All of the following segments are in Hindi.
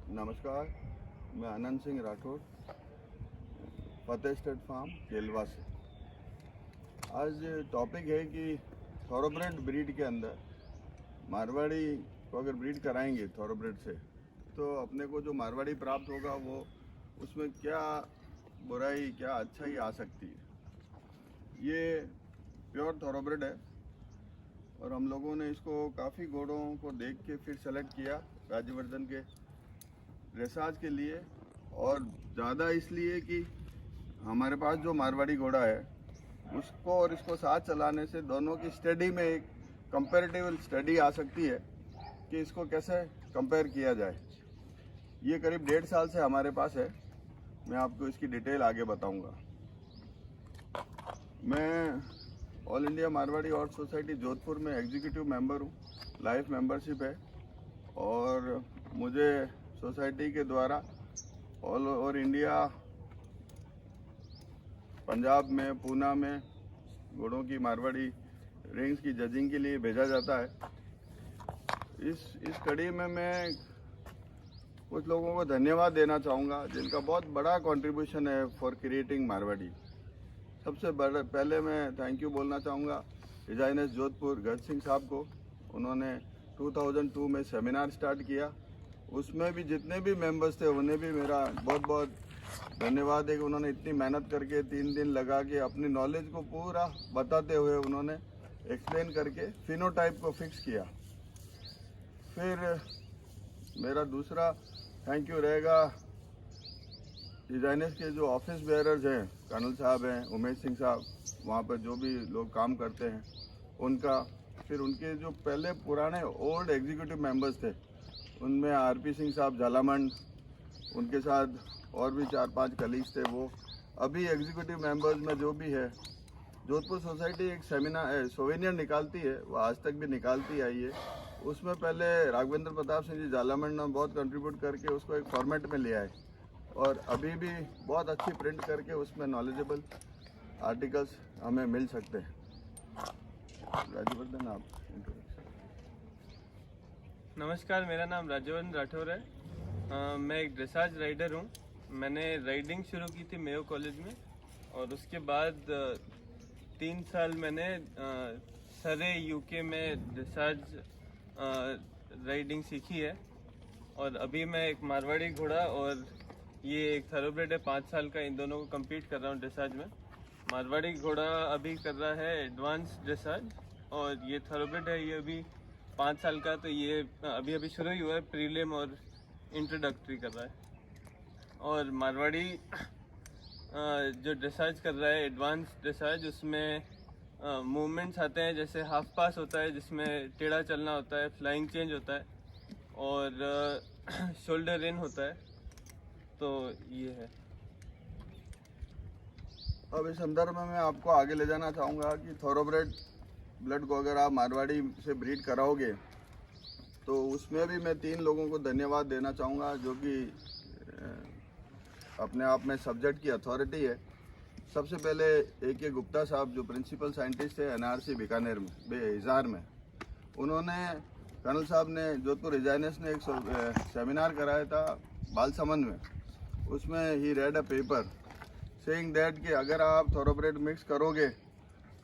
नमस्कार, मैं आनंद सिंह राठौर, फतेह स्टेट फार्म केलवा से। आज टॉपिक है कि थॉरोब्रेड ब्रीड के अंदर मारवाड़ी को अगर ब्रीड कराएंगे थॉरोब्रेड से तो अपने को जो मारवाड़ी प्राप्त होगा वो उसमें क्या बुराई क्या अच्छाई आ सकती है। ये प्योर थॉरोब्रेड है और हम लोगों ने इसको काफ़ी घोड़ों को देख के फिर सेलेक्ट किया राज्यवर्धन के ड्रेसाज के लिए, और ज़्यादा इसलिए कि हमारे पास जो मारवाड़ी घोड़ा है उसको और इसको साथ चलाने से दोनों की स्टडी में एक कंपैरेटिव स्टडी आ सकती है कि इसको कैसे कंपेयर किया जाए। ये करीब 1.5 साल से हमारे पास है। मैं आपको इसकी डिटेल आगे बताऊंगा। मैं all India Marwari horse society Jodhpur में एग्जीक्यूटिव मेंबर हूँ, लाइफ मेंबरशिप है, और मुझे सोसाइटी के द्वारा ऑल ओवर इंडिया, पंजाब में, पूना में घोड़ों की मारवाड़ी रिंग्स की जजिंग के लिए भेजा जाता है। इस कड़ी में मैं कुछ लोगों को धन्यवाद देना चाहूँगा जिनका बहुत बड़ा कंट्रीब्यूशन है फॉर क्रिएटिंग मारवाड़ी। सबसे पहले मैं थैंक यू बोलना चाहूँगा डिजाइनर्स जोधपुर गज सिंह साहब को। उन्होंने 2002 में सेमिनार स्टार्ट किया, उसमें भी जितने भी मेंबर्स थे उन्हें भी मेरा बहुत बहुत धन्यवाद है कि उन्होंने इतनी मेहनत करके 3 दिन लगा के अपनी नॉलेज को पूरा बताते हुए उन्होंने एक्सप्लेन करके फिनोटाइप को फिक्स किया। फिर मेरा दूसरा थैंक यू रहेगा डिजाइनर्स के जो ऑफिस बेयरर्स हैं, कर्नल साहब हैं, उमेश सिंह साहब, वहाँ पर जो भी लोग काम करते हैं उनका। फिर उनके जो पहले पुराने ओल्ड एग्जीक्यूटिव मेंबर्स थे उनमें आरपी सिंह साहब झालामंड, उनके साथ और भी 4-5 कलीग्स थे। वो अभी एग्जीक्यूटिव मेंबर्स में जो भी है, जोधपुर सोसाइटी एक सेमिनार सोवेनियर निकालती है, वो आज तक भी निकालती आई है। उसमें पहले राघवेंद्र प्रताप सिंह जी झालामंड ने बहुत कंट्रीब्यूट करके उसको एक फॉर्मेट में ले आए, और अभी भी बहुत अच्छी प्रिंट करके उसमें नॉलेजेबल आर्टिकल्स हमें मिल सकते हैं। राज्यवर्धन, आप इंट्रोडक्शन। नमस्कार, मेरा नाम राज्यवर्धन राठौर है। मैं एक ड्रेसाज राइडर हूँ। मैंने राइडिंग शुरू की थी मेयो कॉलेज में, और उसके बाद 3 साल मैंने सरे यूके में ड्रेसाज राइडिंग सीखी है। और अभी मैं एक मारवाड़ी घोड़ा और ये एक थरोब्रेड है 5 साल का, इन दोनों को compete कर रहा हूँ ड्रेसाज में। मारवाड़ी घोड़ा अभी कर रहा है एडवांस ड्रेसाज, और ये थरोब्रेड है, ये अभी 5 साल का, तो ये अभी शुरू ही हुआ है, प्रीलिम और इंट्रोडक्टरी कर रहा है। और मारवाड़ी जो ड्रेसाज कर रहा है एडवांस ड्रेसाज, उसमें मूवमेंट्स आते हैं, जैसे हाफ पास होता है जिसमें टेढ़ा चलना होता है, फ्लाइंग चेंज होता है, और शोल्डर इन होता है। तो ये है। अब इस संदर्भ में मैं आपको आगे ले जाना चाहूँगा कि थॉरोब्रेड ब्लड को अगर आप मारवाड़ी से ब्रीड कराओगे तो उसमें भी मैं 3 लोगों को धन्यवाद देना चाहूँगा जो कि अपने आप में सब्जेक्ट की अथॉरिटी है। सबसे पहले AK गुप्ता साहब जो प्रिंसिपल साइंटिस्ट है NRC बीकानेर में, हिसार में, उन्होंने, कर्नल साहब ने, जोधपुर डिजाइनर्स ने एक सेमिनार कराया था बालसमंद में। उसमें ही read a paper saying that कि अगर आप थॉरोब्रेड मिक्स करोगे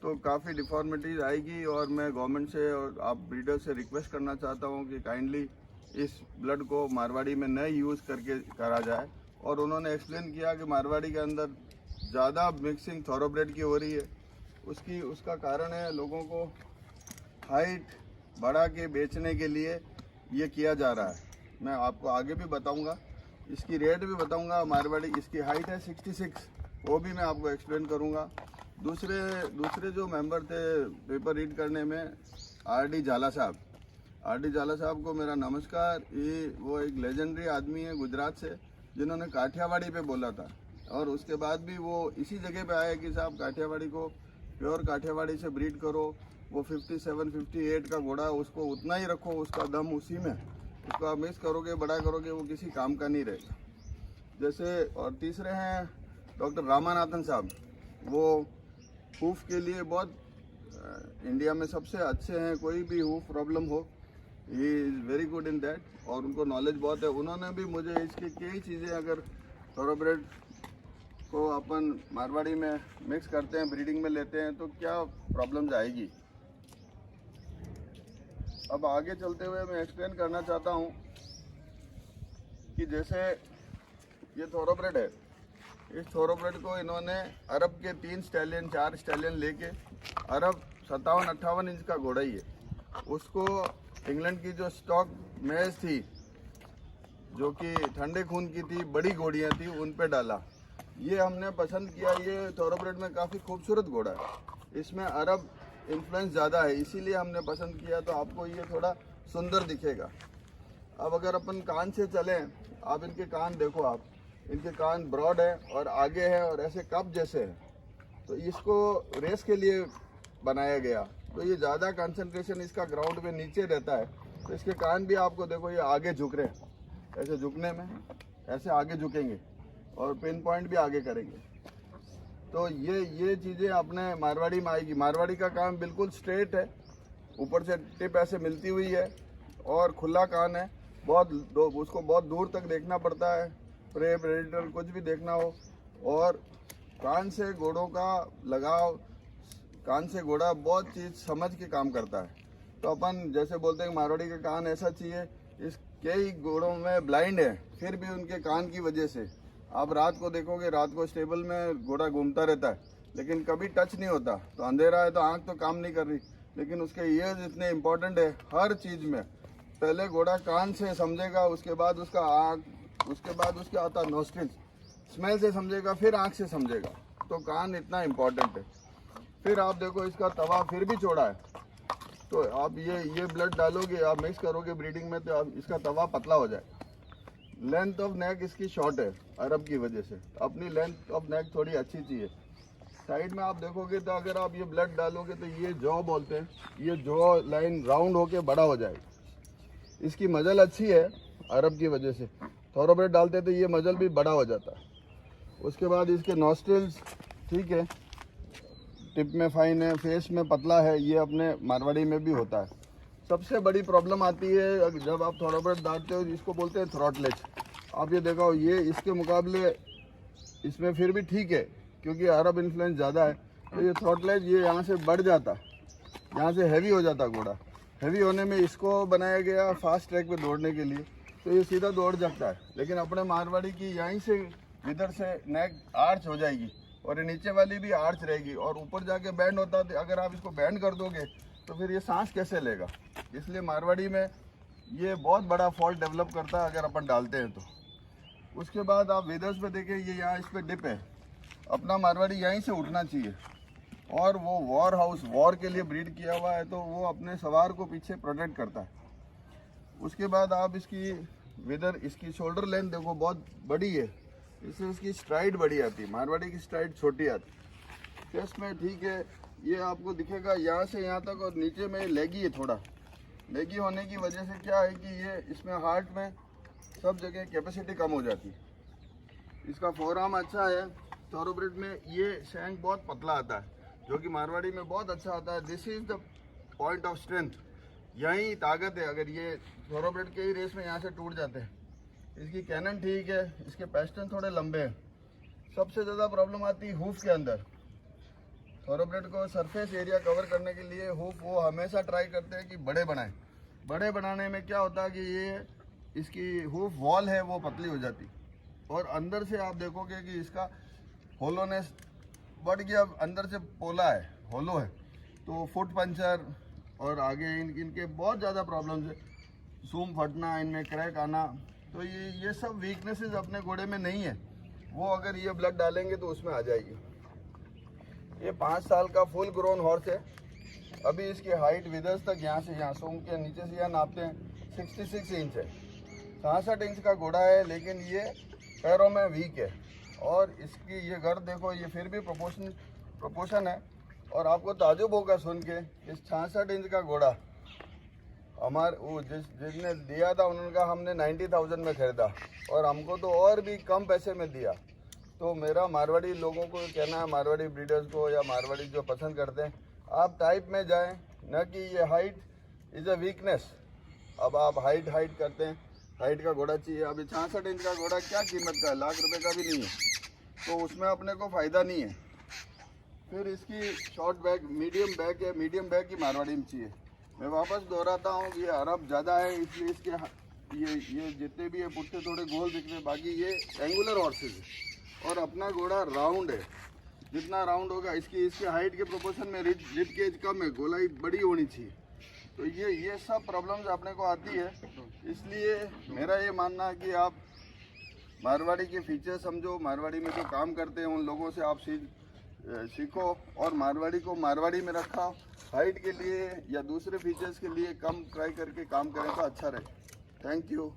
तो काफ़ी डिफॉर्मिटीज़ आएगी, और मैं गवर्नमेंट से और आप ब्रीडर से रिक्वेस्ट करना चाहता हूँ कि काइंडली इस ब्लड को मारवाड़ी में न यूज़ करके करा जाए। और उन्होंने एक्सप्लेन किया कि मारवाड़ी के अंदर ज़्यादा मिक्सिंग थॉरोब्रेड की हो रही है। उसका कारण है लोगों को हाइट बढ़ा के बेचने के लिए ये किया जा रहा है। मैं आपको आगे भी बताऊँगा, इसकी रेट भी बताऊँगा। मारवाड़ी इसकी हाइट है 66, वो भी मैं आपको एक्सप्लेन करूँगा। दूसरे जो मेंबर थे पेपर रीड करने में, RD झाला साहब को मेरा नमस्कार। वो एक लेजेंडरी आदमी है गुजरात से, जिन्होंने काठियावाड़ी पे बोला था, और उसके बाद भी वो इसी जगह पे आए कि साहब काठियावाड़ी को, प्योर काठियावाड़ी से ब्रीड करो। वो 57-58 का घोड़ा, उसको उतना ही रखो, उसका दम उसी में, उसको आप मिक्स करोगे, बड़ा करोगे, वो किसी काम का नहीं रहेगा। जैसे, और तीसरे हैं डॉक्टर रामानाथन साहब, वो हूफ के लिए बहुत इंडिया में सबसे अच्छे हैं। कोई भी हूफ प्रॉब्लम हो he is very good in that और उनको नॉलेज बहुत है। उन्होंने भी मुझे इसकी कई चीज़ें, अगर थोरोब्रेड को अपन मारवाड़ी में मिक्स करते हैं, ब्रीडिंग में लेते हैं तो क्या प्रॉब्लम्स आएगी। अब आगे चलते हुए मैं एक्सप्लेन करना चाहता हूँ कि जैसे ये थोरोब्रेड है, इस थोरोब्रेड को इन्होंने अरब के 3 स्टैलियन 4 स्टैलियन लेके, अरब 57-58 इंच का घोड़ा ही है, उसको इंग्लैंड की जो स्टॉक मैच थी जो कि ठंडे खून की थी, बड़ी घोड़ियाँ थी, उन पे डाला। ये हमने पसंद किया। ये थोरोब्रेड में काफ़ी खूबसूरत घोड़ा है, इसमें अरब इन्फ्लुएंस ज़्यादा है, इसीलिए हमने पसंद किया। तो आपको ये थोड़ा सुंदर दिखेगा। अब अगर अपन कान से चलें, आप इनके कान देखो, आप इनके कान ब्रॉड है और आगे है और ऐसे कप जैसे है। तो इसको रेस के लिए बनाया गया। तो ये ज़्यादा कंसंट्रेशन इसका ग्राउंड में नीचे रहता है। तो इसके कान भी आपको देखो, ये आगे झुक रहे हैं, ऐसे झुकने में ऐसे आगे झुकेंगे और पिन पॉइंट भी आगे करेंगे। तो ये चीज़ें अपने मारवाड़ी में आएगी। मारवाड़ी का कान बिल्कुल स्ट्रेट है, ऊपर से टिप ऐसे मिलती हुई है और खुला कान है। उसको बहुत दूर तक देखना पड़ता है, प्रे प्रेडेटर कुछ भी देखना हो। और कान से घोड़ों का लगाव, कान से घोड़ा बहुत चीज़ समझ के काम करता है। तो अपन जैसे बोलते हैं मारवाड़ी का कान ऐसा चाहिए। इस कई घोड़ों में ब्लाइंड है, फिर भी उनके कान की वजह से आप रात को देखोगे, रात को स्टेबल में घोड़ा घूमता रहता है लेकिन कभी टच नहीं होता। तो अंधेरा है तो आंख तो काम नहीं कर रही, लेकिन उसके ईयर्स इतने इम्पोर्टेंट है हर चीज़ में। पहले घोड़ा कान से समझेगा, उसके बाद उसका आँख, उसके बाद उसके आता नोस्ट्रिल्स, स्मेल से समझेगा, फिर आँख से समझेगा। तो कान इतना इम्पोर्टेंट है। फिर आप देखो इसका तवा फिर भी चौड़ा है। तो आप ये ब्लड डालोगे, आप मिक्स करोगे ब्रीडिंग में, तो आप इसका तवा पतला हो जाए। लेंथ ऑफ नेक इसकी शॉर्ट है अरब की वजह से। अपनी लेंथ ऑफ नेक थोड़ी अच्छी चाहिए। साइड में आप देखोगे तो अगर आप ये ब्लड डालोगे तो ये जॉ बोलते हैं, ये जॉ लाइन राउंड होके बड़ा हो जाएगा। इसकी मजल अच्छी है अरब की वजह से। थोरोब्रेड डालते तो ये मजल भी बड़ा हो जाता है। उसके बाद इसके नॉस्ट्रिल्स ठीक है, टिप में फाइन है, फेस में पतला है। ये अपने मारवाड़ी में भी होता है। सबसे बड़ी प्रॉब्लम आती है जब आप थोरोब्रेड डालते हो, जिसको बोलते हैं थ्रॉटलेज। आप ये देखो, ये इसके मुकाबले इसमें फिर भी ठीक है क्योंकि अरब इन्फ्लुएंस ज़्यादा है। तो ये थ्रॉटलेज ये यहाँ से बढ़ जाता, यहाँ से हैवी हो जाता घोड़ा। हैवी होने में इसको बनाया गया फास्ट ट्रैक पे दौड़ने के लिए, तो ये सीधा दौड़ जाता है। लेकिन अपने मारवाड़ी की यहीं से इधर से नेक आर्च हो जाएगी और ये नीचे वाली भी आर्च रहेगी और ऊपर जाके बैंड होता है। अगर आप इसको बैंड कर दोगे तो फिर ये सांस कैसे लेगा। इसलिए मारवाड़ी में ये बहुत बड़ा फॉल्ट डेवलप करता है अगर अपन डालते हैं तो। उसके बाद आप वेदर्स पे देखें, ये यहाँ इस पर डिप है। अपना मारवाड़ी यहीं से उठना चाहिए। और वो वॉर हाउस, वॉर के लिए ब्रीड किया हुआ है, तो वो अपने सवार को पीछे प्रोटेक्ट करता है। उसके बाद आप इसकी वेदर, इसकी शोल्डर लेंथ देखो बहुत बड़ी है, इससे इसकी स्ट्राइड बड़ी आती है। मारवाड़ी की स्ट्राइड छोटी आती है। चेस्ट में ठीक है, ये आपको दिखेगा यहाँ से यहाँ तक, और नीचे में लेगी है थोड़ा। लेगी होने की वजह से क्या है कि ये इसमें हार्ट में सब जगह कैपेसिटी कम हो जाती है। इसका फोरआर्म अच्छा है। थोरोब्रेड में ये शैंक बहुत पतला आता है, जो कि मारवाड़ी में बहुत अच्छा आता है। This is the point of strength, यही ताकत है। अगर ये थोरोब्रेड के ही रेस में यहाँ से टूट जाते हैं। इसकी कैनन ठीक है, इसके पैस्टन थोड़े लंबे हैं। सबसे ज़्यादा प्रॉब्लम आती है हूफ के अंदर। थोरोब्रेड को सरफेस एरिया कवर करने के लिए हूफ वो हमेशा ट्राई करते हैं कि बड़े बनाएं। बड़े बनाने में क्या होता है कि ये इसकी हूफ वॉल है वो पतली हो जाती, और अंदर से आप देखोगे कि इसका होलोनेस बढ़ गया, अंदर से पोला है, होलो है। तो फुट पंचर और आगे इनके बहुत ज़्यादा प्रॉब्लम्स है, सूम फटना, इनमें क्रैक आना। तो ये सब वीकनेसेस अपने घोड़े में नहीं है। वो अगर ये ब्लड डालेंगे तो उसमें आ जाएगी। ये 5 साल का फुल ग्रोन हॉर्स है। अभी इसकी हाइट विदर्स तक, यहाँ से यहाँ सूम के नीचे से यहाँ नापते हैं 66 इंच है। 66 इंच का घोड़ा है, लेकिन ये पैरों में वीक है। और इसकी ये गर्द देखो, ये फिर भी प्रोपोर्शन है। और आपको ताजुब होगा सुन के, इस 66 इंच का घोड़ा हमारे वो जिसने दिया था, उन्होंने कहा हमने 90,000 में ख़रीदा और हमको तो और भी कम पैसे में दिया। तो मेरा मारवाड़ी लोगों को कहना है, मारवाड़ी ब्रीडर्स को या मारवाड़ी जो पसंद करते हैं, आप टाइप में जाएं, न कि ये हाइट इज़ अ वीकनेस। अब आप हाइट करते हैं, हाइट का घोड़ा चाहिए। अभी 66 इंच का घोड़ा क्या कीमत का है, लाख रुपए का भी नहीं है, तो उसमें अपने को फ़ायदा नहीं है। फिर इसकी शॉर्ट बैक, मीडियम बैक है, मीडियम बैक की मारवाड़ी में चाहिए। मैं वापस दोहराता हूँ कि ये अरब ज़्यादा है, इसलिए इसके ये जितने भी है पुट्ठे थोड़े गोल दिख रहे हैं, बाकी ये एंगुलर हॉर्सेज है। और अपना घोड़ा राउंड है, जितना राउंड होगा इसकी हाइट के प्रोपोर्शन में रिब केज कम है, गोलाई बड़ी होनी चाहिए। तो ये सब प्रॉब्लम्स अपने को आती है। इसलिए मेरा ये मानना है कि आप मारवाड़ी के फीचर समझो, मारवाड़ी में जो काम करते हैं उन लोगों से आप सीखो और मारवाड़ी को मारवाड़ी में रखा। हाइट के लिए या दूसरे फीचर्स के लिए कम ट्राई करके काम करें तो अच्छा रहे। Thank you.